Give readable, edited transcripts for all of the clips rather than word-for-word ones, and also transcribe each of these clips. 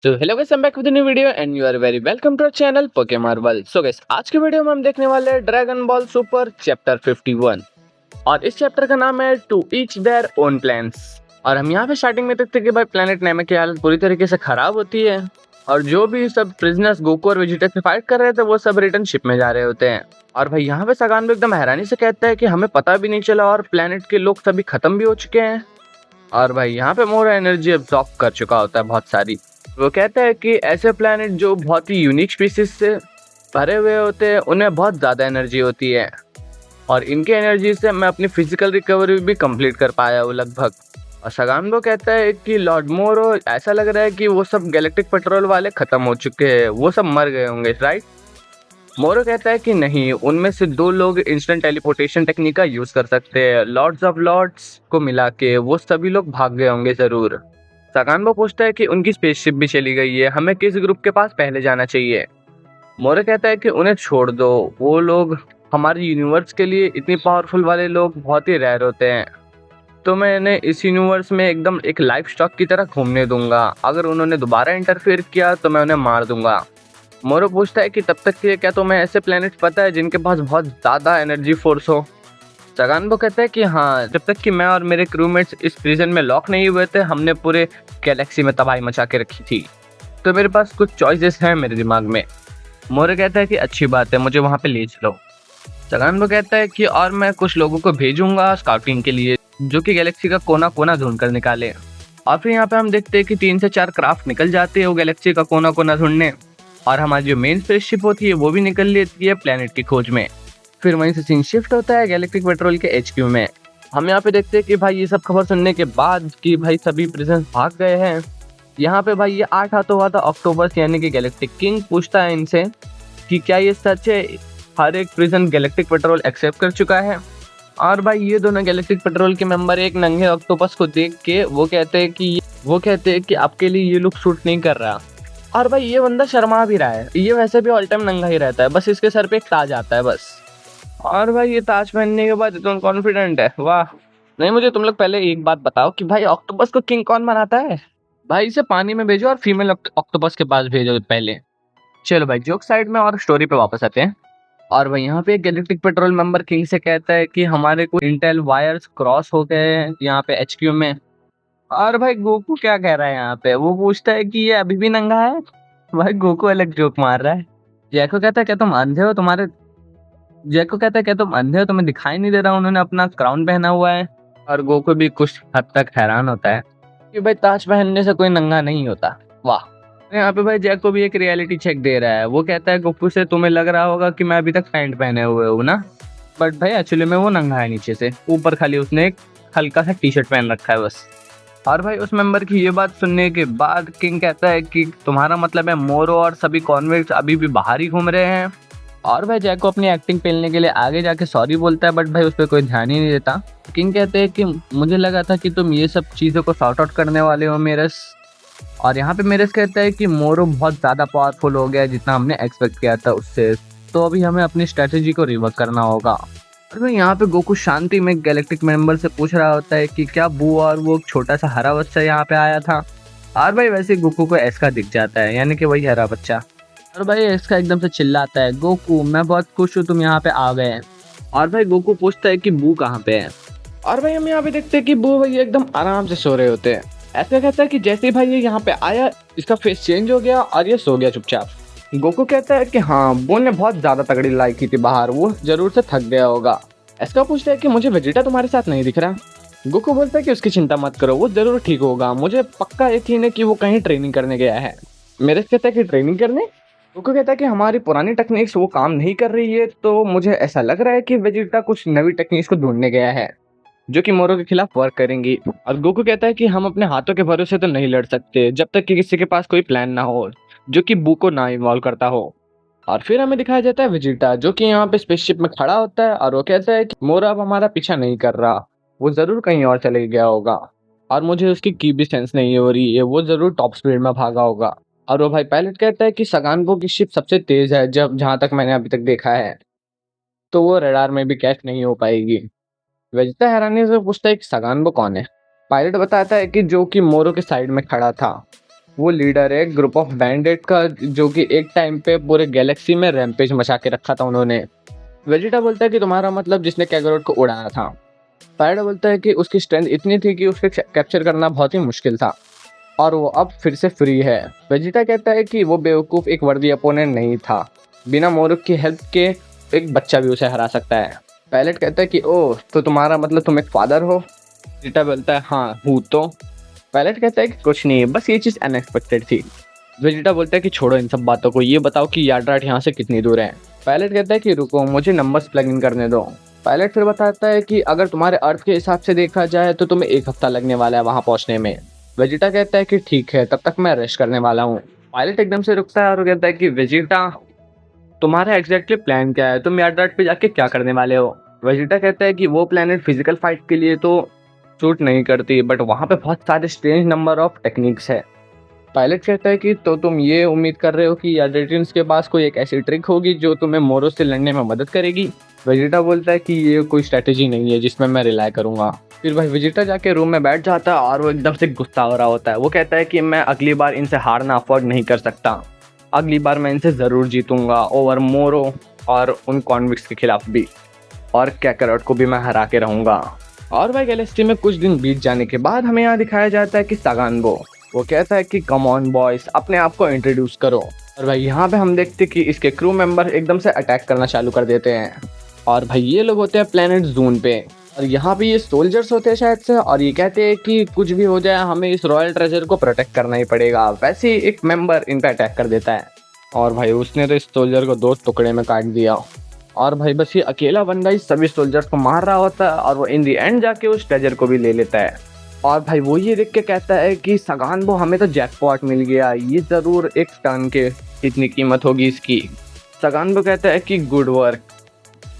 तो hello guys, I am back with new video and you are very welcome to our channel PokeMarvel. So guys, आज के video में हम देखने वाले हैं ड्रैगन बॉल सुपर चैप्टर 51 और इस चैप्टर का नाम है to each their own plans. और हम यहाँ पे स्टार्टिंग में देखते हैं कि भाई प्लेनेट नेमेक की हालत पूरी तरीके से खराब होती है और जो भी सब प्रिजनर्स गोकू और वेजिटा से फाइट कर रहे थे वो सब रिटर्न शिप में जा रहे होते हैं। और भाई यहाँ पे सगान भी एकदम हैरानी से कहता है कि हमें पता भी नहीं चला और प्लेनेट के लोग सभी खत्म भी हो चुके हैं। और भाई यहाँ पे मोरा एनर्जी एब्जॉर्ब कर चुका होता है बहुत सारी। वो कहता है कि ऐसे प्लैनेट जो बहुत ही यूनिक स्पीसीज से भरे हुए होते हैं उन्हें बहुत ज़्यादा एनर्जी होती है और इनकी एनर्जी से मैं अपनी फिजिकल रिकवरी भी कंप्लीट कर पाया हूँ लगभग। और सगान वो कहता है कि लॉर्ड मोरो ऐसा लग रहा है कि वो सब गैलेक्टिक पेट्रोल वाले ख़त्म हो चुके हैं, वो सब मर गए होंगे, राइट। मोरो कहता है कि नहीं, उनमें से 2 लोग इंस्टेंट टेलीपोर्टेशन टेक्निक का यूज़ कर सकते हैं। लॉर्ड्स ऑफ लॉर्ड्स को मिला के वो सभी लोग भाग गए होंगे ज़रूर। सगानबो पूछता है कि उनकी स्पेसशिप भी चली गई है, हमें किस ग्रुप के पास पहले जाना चाहिए। मोरे कहता है कि उन्हें छोड़ दो, वो लोग हमारे यूनिवर्स के लिए इतनी पावरफुल वाले लोग बहुत ही रेयर होते हैं, तो मैं इन्हें इस यूनिवर्स में एकदम एक लाइफ स्टॉक की तरह घूमने दूंगा। अगर उन्होंने दोबारा इंटरफेयर किया तो मैं उन्हें मार दूंगा। मोरो पूछता है कि तब तक के लिए क्या तुम्हें ऐसे प्लैनेट पता है जिनके पास बहुत ज़्यादा एनर्जी फोर्स हो। सगानबो कहता है कि हाँ, जब तक कि मैं और मेरे क्रूमेट्स इस प्रिजन में लॉक नहीं हुए थे हमने पूरे गैलेक्सी में तबाही मचा के रखी थी, तो मेरे पास कुछ चॉइसेस हैं मेरे दिमाग में। मोरे कहता है कि अच्छी बात है, मुझे वहाँ पे ले चलो। सगानबो कहता है कि और मैं कुछ लोगों को भेजूंगा स्काउटिंग के लिए जो कि गैलेक्सी का कोना कोना ढूंढ कर निकाले। और फिर यहाँ पे हम देखते हैं कि 3 से 4 क्राफ्ट निकल जाते हैं वो गैलेक्सी का कोना कोना ढूंढने और हमारी जो मेन स्पेसशिप होती है वो भी निकल लेती है प्लेनेट की खोज में। फिर वहीं से सीन शिफ्ट होता है गैलेक्टिक पेट्रोल के HQ में। हम यहाँ पे देखते हैं कि भाई ये सब खबर सुनने के बाद कि भाई सभी प्रिजनर्स भाग गए हैं। यहाँ पे भाई ये 8 हाथों वाला ऑक्टोपस यानी कि गैलेक्टिक किंग पूछता है इनसे कि क्या ये सच है, हर एक प्रिजन गैलेक्टिक पेट्रोल एक्सेप्ट कर चुका है। और भाई ये दोनों गैलेक्टिक पेट्रोल के मेंबर एक नंगे ऑक्टोपस को देख के वो कहते हैं कि आपके लिए ये लुक सूट नहीं कर रहा। और भाई ये बंदा शर्मा भी रहा है, ये वैसे भी ऑल टाइम नंगा ही रहता है, बस इसके सर पे एक ताज आता है बस। और भाई ये ताज पहनने के बाद इतना कॉन्फिडेंट है, वाह। नहीं, मुझे तुम लोग पहले एक बात बताओ कि भाई ऑक्टोपस को किंग कौन बनाता है। भाई इसे पानी में भेजो और फीमेल ऑक्टोपस के पास भेजो पहले। चलो भाई जोक साइड में और स्टोरी पे वापस आते हैं। और भाई यहाँ पे गैलेक्टिक पेट्रोल मेंबर किंग से कहता है कि हमारे कुछ इंटेल वायर्स क्रॉस हो गए हैं यहाँ पे HQ में। और भाई गोकू क्या कह रहा है यहाँ पे, वो पूछता है कि ये अभी भी नंगा है। भाई गोकू अलग जोक मार रहा है। जैको कहता है क्या तुम अंधे हो, तुम्हें दिखाई नहीं दे रहा उन्होंने अपना क्राउन पहना हुआ है। और गोकू भी कुछ हद तक हैरान होता है कि भाई ताज पहनने से कोई नंगा नहीं होता, वाह। यहाँ पे भाई जैको भी एक रियलिटी चेक दे रहा है। वो कहता है गोकू से तुम्हें लग रहा होगा कि मैं अभी तक पैंट पहने हुए हूँ ना, बट भाई एक्चुअली में वो नंगा है नीचे से, ऊपर खाली उसने एक हल्का सा टी-शर्ट पहन रखा है बस। और भाई उस मेंबर की ये बात सुनने के बाद किंग कहता है कि तुम्हारा मतलब है मोरो और सभी कॉन्विक्ट्स अभी भी बाहर ही घूम रहे हैं। और भाई जैको अपनी एक्टिंग पेलने के लिए आगे जाके सॉरी बोलता है, बट भाई उस पर कोई ध्यान ही नहीं देता। किंग कहते हैं कि मुझे लगा था कि तुम ये सब चीज़ों को सॉर्ट आउट करने वाले हो मेरस। और यहाँ पे मेरस कहता है कि मोरो बहुत ज़्यादा पावरफुल हो गया जितना हमने एक्सपेक्ट किया था उससे, तो अभी हमें अपनी स्ट्रेटेजी को रिवर्क करना होगा। और भाई यहाँ पे गोकू शांति में गैलेक्टिक मेंबर से पूछ रहा होता है कि क्या बू और वो छोटा सा हरा बच्चा यहाँ पे आया था। और भाई वैसे गोकू को एस का दिख जाता है, यानी कि वही हरा बच्चा। और भाई इसका एकदम से चिल्लाता है, गोकू मैं बहुत खुश हूँ तुम यहाँ पे आ गए हैं। और भाई गोकू पूछता है कि बू कहाँ पे है। और भाई हम यहाँ पे देखते हैं कि बू भाई एकदम आराम से सो रहे होते हैं। ऐसा कहता है कि जैसे ही भाई ये यहाँ पे आया इसका फेस चेंज हो गया और ये सो गया चुपचाप। गोकू कहता है कि हाँ, बू ने बहुत ज्यादा तगड़ी लड़ाई की थी बाहर, वो जरूर से थक गया होगा। एस्का पूछता है कि मुझे वेजिटा तुम्हारे साथ नहीं दिख रहा। गोकू बोलता है कि उसकी चिंता मत करो, वो जरूर ठीक होगा, मुझे पक्का यकीन है कि वो कहीं ट्रेनिंग करने गया है। मेरे कहता है कि ट्रेनिंग करने। गोकू कहता है कि हमारी पुरानी टेक्निक्स वो काम नहीं कर रही है, तो मुझे ऐसा लग रहा है कि वेजिटा कुछ नई टेक्निक्स को ढूंढने गया है जो कि मोरो के खिलाफ वर्क करेंगी। और गोकू कहता है कि हम अपने हाथों के भरोसे तो नहीं लड़ सकते जब तक कि किसी के पास कोई प्लान ना हो जो कि बू को ना इन्वॉल्व करता हो। और फिर हमें दिखाया जाता है वेजिटा जो कि यहाँ पे स्पेसशिप में खड़ा होता है और वो कहता है कि मोरा अब हमारा पीछा नहीं कर रहा, वो जरूर कहीं और चले गया होगा और मुझे उसकी की भी सेंस नहीं हो रही है, वो जरूर टॉप स्पीड में भागा होगा। और वो भाई पायलट कहता है कि सगानबो की शिप सबसे तेज है जब जहाँ तक मैंने अभी तक देखा है, तो वो रडार में भी कैच नहीं हो पाएगी। वेजिटा हैरानी से पूछता है कि सगानबो कौन है। पायलट बताता है कि जो कि मोरो के साइड में खड़ा था। वो लीडर है ग्रुप ऑफ बैंडेट का, जो कि एक टाइम पे पूरे गैलेक्सी में रैम्पेज मचा के रखा था उन्होंने। वेजिटा बोलता है कि तुम्हारा मतलब जिसने कैगरोट को उड़ाया था। पैरा बोलता है कि उसकी स्ट्रेंथ इतनी थी कि उसके कैप्चर करना बहुत ही मुश्किल था और वो अब फिर से फ्री है। वेजिटा कहता है कि वो बेवकूफ़ एक वर्दी अपोनेंट नहीं था, बिना मोरुक की हेल्प के एक बच्चा भी उसे हरा सकता है। पायलट कहता है कि ओह, तो तुम्हारा मतलब तुम एक फादर हो। वेजिटा बोलता है हाँ हूँ तो। पायलट कहता है कि कुछ नहीं, बस ये चीज़ अनएक्सपेक्टेड थी। वेजिटा बोलता है कि छोड़ो इन सब बातों को, ये बताओ कि यार्ड्राट यहाँ से कितनी दूर है। पायलट कहता है कि रुको, मुझे नंबर्स प्लग इन करने दो। पायलट फिर बताता है कि अगर तुम्हारे अर्थ के हिसाब से देखा जाए तो तुम्हें 1 हफ्ता लगने वाला है वहां पहुंचने में। वेजिटा कहता है कि ठीक है, तब तक मैं रेस्ट करने वाला हूँ। पायलट एकदम से रुकता है और वो कहता है कि वेजिटा, तुम्हारा एग्जैक्टली प्लान क्या है, तुम यार्ड्राट पे जाके क्या करने वाले हो। वेजिटा कहता है कि वो प्लेनेट फिजिकल फाइट के लिए तो सूट नहीं करती, बट वहाँ पे बहुत सारे स्ट्रेंज नंबर ऑफ टेक्निक्स है। पायलट कहता है कि तो तुम ये उम्मीद कर रहे हो कि यार्डेटियंस के पास कोई एक ऐसी ट्रिक होगी जो तुम्हें मोरो से लड़ने में मदद करेगी। वेजिटा बोलता है कि ये कोई स्ट्रेटेजी नहीं है जिसमें मैं रिलाय करूंगा। फिर भाई वेजिटा जाके रूम में बैठ जाता है और वो एकदम से गुस्सा हो रहा होता है। वो कहता है कि मैं अगली बार इनसे हारना अफोर्ड नहीं कर सकता, अगली बार मैं इनसे ज़रूर जीतूंगा ओवर मोरो और उन कॉन्विक्स के खिलाफ भी, और कैकरॉट को भी मैं हरा के रहूंगा। और भाई गैलेक्सी में कुछ दिन बीत जाने के बाद हमें यहाँ दिखाया जाता है कि सागानबो, वो कहता है कि कम ऑन बॉयज, अपने आप को इंट्रोड्यूस करो। और भाई यहाँ पे हम देखते कि इसके क्रू मेंबर एकदम से अटैक करना चालू कर देते हैं। और भाई ये लोग होते हैं प्लेनेट जून पे, और यहाँ पे ये सोल्जर्स होते हैं शायद से, और ये कहते हैं कि कुछ भी हो जाए हमें इस रॉयल ट्रेजर को प्रोटेक्ट करना ही पड़ेगा। वैसे ही एक मेंबर इन पे अटैक कर देता है और भाई उसने तो इस सोल्जर को 2 टुकड़े में काट दिया। और भाई बस ये अकेला बंदा ही सभी सोल्जर्स को मार रहा होता है और वो इन दी एंड जाके उस ट्रेजर को भी ले लेता है। और भाई वो ये देख के कहता है कि सगानबो, हमें तो जैकपॉट मिल गया, ये ज़रूर एक टन के इतनी कीमत होगी इसकी। सगानबो कहता है कि गुड वर्क,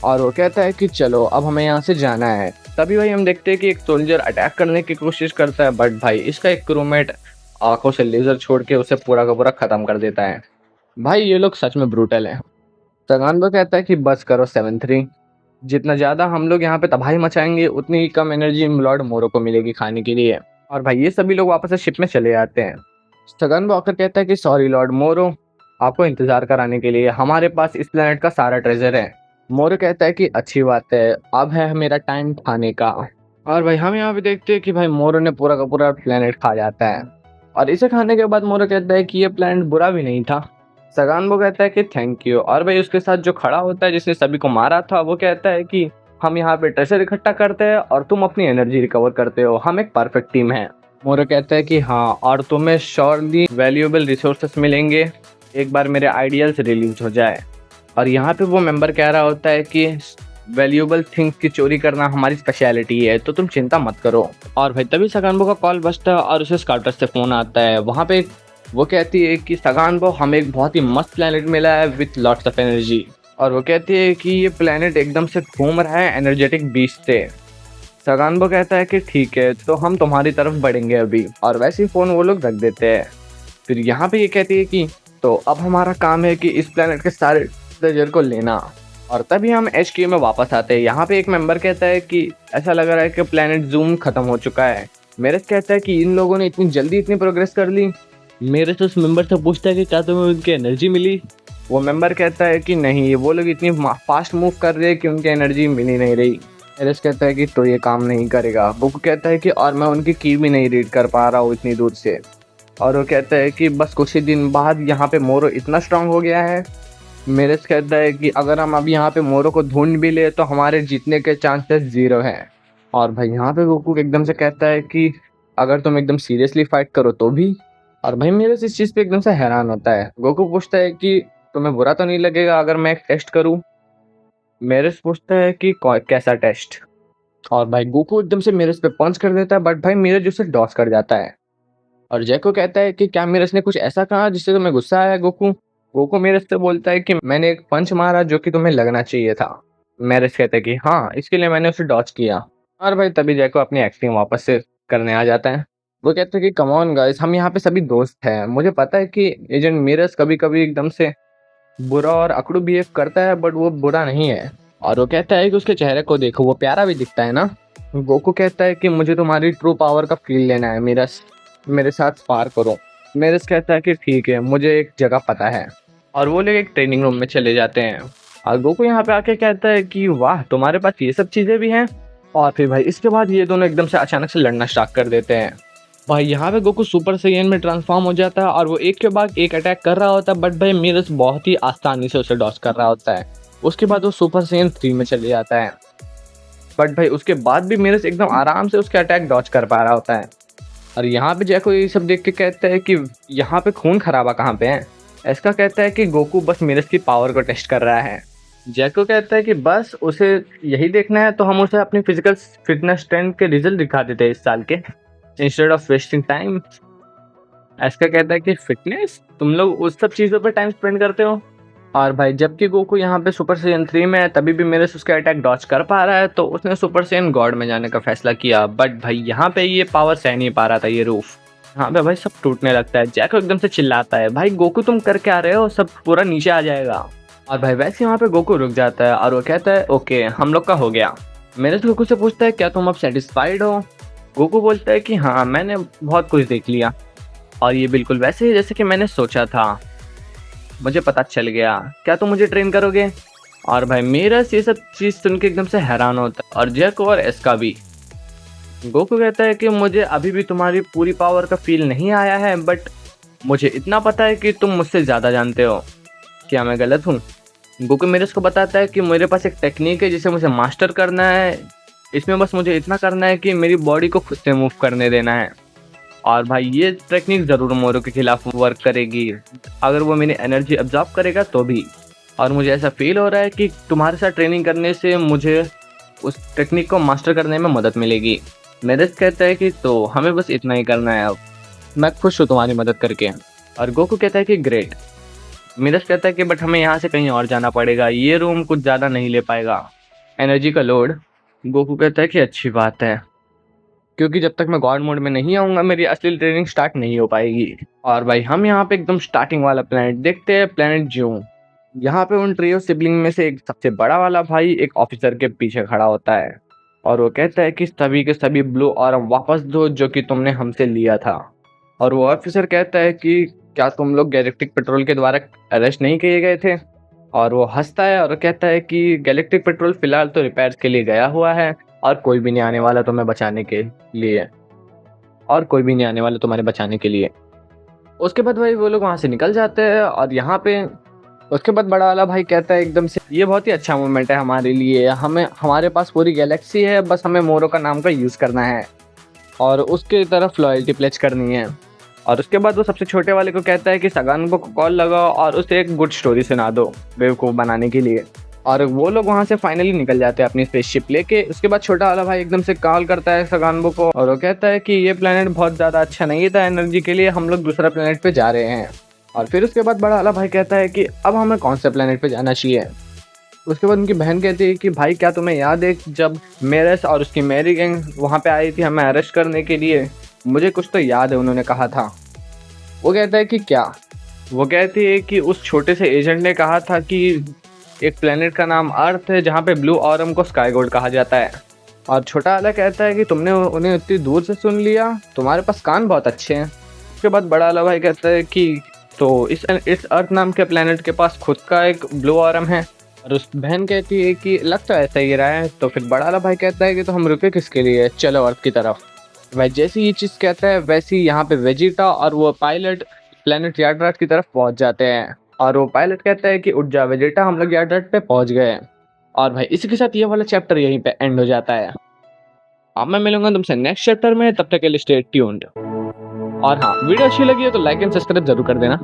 और वो कहता है कि चलो अब हमें यहाँ से जाना है। तभी भाई हम देखते हैं कि एक सोल्जर अटैक करने की कोशिश करता है, बट भाई इसका एक क्रूमेट आंखों से लेज़र छोड़ के उसे पूरा का पूरा ख़त्म कर देता है। भाई ये लोग सच में ब्रूटल हैं। सगानबो कहता है कि बस करो 7-3, जितना ज़्यादा हम लोग यहाँ पे तबाही मचाएंगे उतनी ही कम एनर्जी लॉर्ड मोरो को मिलेगी खाने के लिए। और भाई ये सभी लोग वापस से शिप में चले आते हैं। सगानबो आकर कहता है कि सॉरी लॉर्ड मोरो, आपको इंतज़ार कराने के लिए, हमारे पास इस प्लेनेट का सारा ट्रेजर है। मोरो कहता है कि अच्छी बात है, अब है मेरा टाइम खाने का। और भाई हम यहाँ पे देखते हैं कि भाई मोरो ने पूरा का पूरा प्लेनेट खा जाता है, और इसे खाने के बाद मोरो कहता है कि ये प्लेनेट बुरा भी नहीं था। सगानबो कहता है कि थैंक यू। और भाई उसके साथ जो खड़ा होता है जिसने सभी को मारा था, वो कहता है कि हम यहाँ पे ट्रेजर इकट्ठा करते हैं और तुम अपनी एनर्जी रिकवर करते हो, हम एक परफेक्ट टीम है। मोरो कहता है कि हाँ, और तुम्हें श्योरली वैल्यूएबल रिसोर्सेस मिलेंगे एक बार मेरे आइडियल्स रिलीज हो जाए। और यहाँ पे वो मेंबर कह रहा होता है कि वैल्यूएबल थिंग्स की चोरी करना हमारी स्पेशलिटी है, तो तुम चिंता मत करो। और भाई तभी सगानबो का कॉल बजता है और उसे स्काउटर से फ़ोन आता है। वहाँ पे वो कहती है कि सगानबो, हमें एक बहुत ही मस्त प्लेनेट मिला है विथ लॉट्स ऑफ एनर्जी। और वो कहती है कि ये प्लेनेट एकदम से घूम रहा है एनर्जेटिक बीस्ट से। सगानबो कहता है कि ठीक है, तो हम तुम्हारी तरफ बढ़ेंगे अभी, और वैसे ही फ़ोन वो लोग रख देते हैं। फिर यहाँ पे ये कहती है कि तो अब हमारा काम है कि इस प्लेनेट के सारे ट्रेजर को लेना। और तभी हम HQ में वापस आते हैं। यहाँ पे एक मेंबर कहता है कि ऐसा लग रहा है कि प्लेनेट जूम खत्म हो चुका है। मेरेस कहता है कि इन लोगों ने इतनी जल्दी इतनी प्रोग्रेस कर ली। मेरे से उस मेंबर से पूछता है कि क्या तुम्हें उनकी एनर्जी मिली। वो मेंबर कहता है कि नहीं, वो लोग इतनी फास्ट मूव कर रहे हैं कि उनकी एनर्जी मिल ही नहीं रही। एरेस कहता है कि तो ये काम नहीं करेगा। बुक कहता है कि और मैं उनकी की भी नहीं रीड कर पा रहा हूँ इतनी दूर से। और वो कहता है कि बस कुछ ही दिन बाद यहाँ पे मोरो इतना स्ट्रांग हो गया है। मेरेस कहता है कि अगर हम अब यहाँ पे मोरो को ढूंढ भी ले तो हमारे जीतने के चांसेस 0 हैं। और भाई यहाँ पे गोकू एकदम से कहता है कि अगर तुम एकदम सीरियसली फाइट करो तो भी। और भाई मेरे इस चीज़ पे एकदम से हैरान होता है। गोकू पूछता है कि तुम्हें बुरा तो नहीं लगेगा अगर मैं एक टेस्ट करूं। मेरेस पूछता है कि कैसा टेस्ट। और भाई गोकू एकदम से मेरेस पे पंच कर देता है, बट भाई मेरेस उसे डॉस कर जाता है। और जैको कहता है कि क्या मेरेस ने कुछ ऐसा कहा जिससे तुम्हें गुस्सा आया गोकू। गोकू मेरेस से बोलता है कि मैंने एक पंच मारा जो कि तुम्हें लगना चाहिए था। मेरेस कहता है कि हाँ, इसके लिए मैंने उसे डॉच किया। और भाई तभी जैको अपनी एक्टिंग वापस से करने आ जाता है। वो कहते हैं कि कम ऑन गाइस, हम यहाँ पे सभी दोस्त हैं। मुझे पता है कि एजेंट मेरेस कभी कभी एकदम से बुरा और अकड़ू बिहेव करता है, बट वो बुरा नहीं है। और वो कहता है कि उसके चेहरे को देखो, वो प्यारा भी दिखता है ना। गोकू कहता है कि मुझे तुम्हारी ट्रू पावर का फील लेना है मेरा, मेरे साथ पार करो। मेरिस कहता है कि ठीक है, मुझे एक जगह पता है, और वो लोग एक ट्रेनिंग रूम में चले जाते हैं। और गोकू यहाँ पे आके कहता है कि वाह, तुम्हारे पास ये सब चीज़ें भी हैं। और फिर भाई इसके बाद ये दोनों एकदम से अचानक से लड़ना स्टार्ट कर देते हैं। भाई यहाँ पे गोकू सुपर सैयन में ट्रांसफॉर्म हो जाता है और वो एक के बाद एक अटैक कर रहा होता है, बट भाई मेरिस बहुत ही आसानी से उसे डॉज कर रहा होता है। उसके बाद वो सुपर सैयन 3 में चले जाता है, बट भाई उसके बाद भी मेरिस एकदम आराम से उसके अटैक डॉज कर पा रहा होता है। और यहाँ पे जैको ये सब देख के कहता है कि यहाँ पे खून खराबा कहाँ पे है। एस्का कहता है कि गोकू बस मेरिस की पावर को टेस्ट कर रहा है। जैको कहता है कि बस उसे यही देखना है तो हम उसे अपनी फिजिकल फिटनेस स्ट्रेंथ के रिजल्ट दिखा देते हैं इस साल के, इंस्टेड ऑफ वेस्टिंग टाइम। एस्का कहता है कि फिटनेस, तुम लोग उस सब चीज़ों पे टाइम स्पेंड करते हो। और भाई जबकि गोकू यहाँ पे सुपर सैयन 3 में है, तभी भी मेरे से उसका अटैक डॉज कर पा रहा है, तो उसने सुपर सैयन गॉड में जाने का फैसला किया। बट भाई यहाँ पे ये पावर सह नहीं पा रहा था, ये रूफ। यहाँ पे भाई सब टूटने लगता है। जैको एकदम से चिल्लाता है, भाई गोकू तुम कर क्या रहे हो, सब पूरा नीचे आ जाएगा। और भाई वैसे वहाँ पे गोकू रुक जाता है और वो कहता है ओके, हम लोग का हो गया। मेरे से गोकू से पूछता है क्या तुम अब सेटिस्फाइड हो। गोकू बोलता है कि हाँ, मैंने बहुत कुछ देख लिया और ये बिल्कुल वैसे ही जैसे कि मैंने सोचा था, मुझे पता चल गया। क्या तुम मुझे ट्रेन करोगे। और भाई मेरा ये सब चीज़ सुन के एकदम से हैरान होता है, और जैको और एस्का भी। गोकू कहता है कि मुझे अभी भी तुम्हारी पूरी पावर का फील नहीं आया है, बट मुझे इतना पता है कि तुम मुझसे ज़्यादा जानते हो। क्या मैं गलत हूँ। गोकू मेरे को बताता है कि मेरे पास एक टेक्निक है जिसे मुझे मास्टर करना है। इसमें बस मुझे इतना करना है कि मेरी बॉडी को खुद से मूव करने देना है। और भाई ये टेक्निक ज़रूर मोरो के खिलाफ वर्क करेगी, अगर वो मेरी एनर्जी अब्जॉर्ब करेगा तो भी। और मुझे ऐसा फील हो रहा है कि तुम्हारे साथ ट्रेनिंग करने से मुझे उस टेक्निक को मास्टर करने में मदद मिलेगी। मेरिस कहता है कि तो हमें बस इतना ही करना है, अब मैं खुश हूँ तुम्हारी मदद करके। और गोकू कहता है कि ग्रेट। मेरिस कहता है कि बट हमें यहाँ से कहीं और जाना पड़ेगा, ये रूम कुछ ज़्यादा नहीं ले पाएगा एनर्जी का लोड। गोकू कहता है कि अच्छी बात है, क्योंकि जब तक मैं गॉड मोड में नहीं आऊँगा मेरी असली ट्रेनिंग स्टार्ट नहीं हो पाएगी। और भाई हम यहाँ पे एकदम स्टार्टिंग वाला प्लेनेट देखते हैं, प्लेनेट जू। यहाँ पे उन ट्रियो सिबलिंग में से एक सबसे बड़ा वाला भाई एक ऑफिसर के पीछे खड़ा होता है, और वो कहता है कि सभी के सभी ब्लू ऑरम वापस दो जो कि तुमने हमसे लिया था। और वो ऑफिसर कहता है कि क्या तुम लोग गैलेक्टिक पेट्रोल के द्वारा अरेस्ट नहीं किए गए थे। और वो हंसता है और कहता है कि गैलेक्टिक पेट्रोल फिलहाल तो रिपेयर्स के लिए गया हुआ है, और कोई भी नहीं आने वाला तुम्हें बचाने के लिए, और कोई भी नहीं आने वाला तुम्हारे बचाने के लिए। उसके बाद भाई वो लोग वहाँ से निकल जाते हैं। और यहाँ पे उसके बाद बड़ा वाला भाई कहता है एकदम से, ये बहुत ही अच्छा मोमेंट है हमारे लिए, हमें हमारे पास पूरी गैलेक्सी है, बस हमें मोरो का नाम का यूज़ करना है और उसके तरफ लॉयल्टी प्लेज करनी है। और उसके बाद वो सबसे छोटे वाले को कहता है कि सगानको को कॉल लगाओ और उसे एक गुड स्टोरी सुना दो बेवकूफ़ बनाने के लिए। और वो लोग वहाँ से फाइनली निकल जाते हैं अपनी स्पेसशिप लेके। उसके बाद छोटा वाला भाई एकदम से कॉल करता है सगानको को, और वो कहता है कि ये प्लेनेट बहुत ज़्यादा अच्छा नहीं था एनर्जी के लिए, हम लोग दूसरा प्लेनेट पे जा रहे हैं। और फिर उसके बाद बड़ा वाला भाई कहता है कि अब हमें कौन से प्लेनेट पे जाना चाहिए। उसके बाद उनकी बहन कहती है कि भाई क्या तुम्हें याद है जब मेरस और उसकी मैरी गैंग वहाँ पे आई थी हमें अरेस्ट करने के लिए। मुझे कुछ तो याद है उन्होंने कहा था। वो कहता है कि क्या। वो कहती है कि उस छोटे से एजेंट ने कहा था कि एक प्लेनेट का नाम अर्थ है जहाँ पे ब्लू ऑरम को स्काई गोल्ड कहा जाता है। और छोटा वाला कहता है कि तुमने उन्हें इतनी दूर से सुन लिया, तुम्हारे पास कान बहुत अच्छे हैं। उसके बाद बड़ा वाला भाई कहता है कि तो इस अर्थ नाम के प्लेनेट के पास खुद का एक ब्लू ऑरम है। और उस बहन कहती है कि लग तो ऐसा ही रहा है। तो फिर बड़ा वाला भाई कहता है कि तो हम रुके किसके लिए, चलो अर्थ की तरफ। वह जैसी ये चीज़ कहता है वैसे ही यहाँ पे वेजिटा और वो पायलट प्लेनेट यार्ड्राट की तरफ पहुँच जाते हैं। और वो पायलट कहता है कि उठ जा वेजिटा, हम लोग यार्ड्राट पे पहुँच गए। और भाई इसी के साथ ये वाला चैप्टर यहीं पे एंड हो जाता है। अब मैं मिलूंगा तुमसे नेक्स्ट चैप्टर में, तब तक के लिए स्टे ट्यून्ड। और हाँ, वीडियो अच्छी लगी हो तो लाइक एंड सब्सक्राइब जरूर कर देना।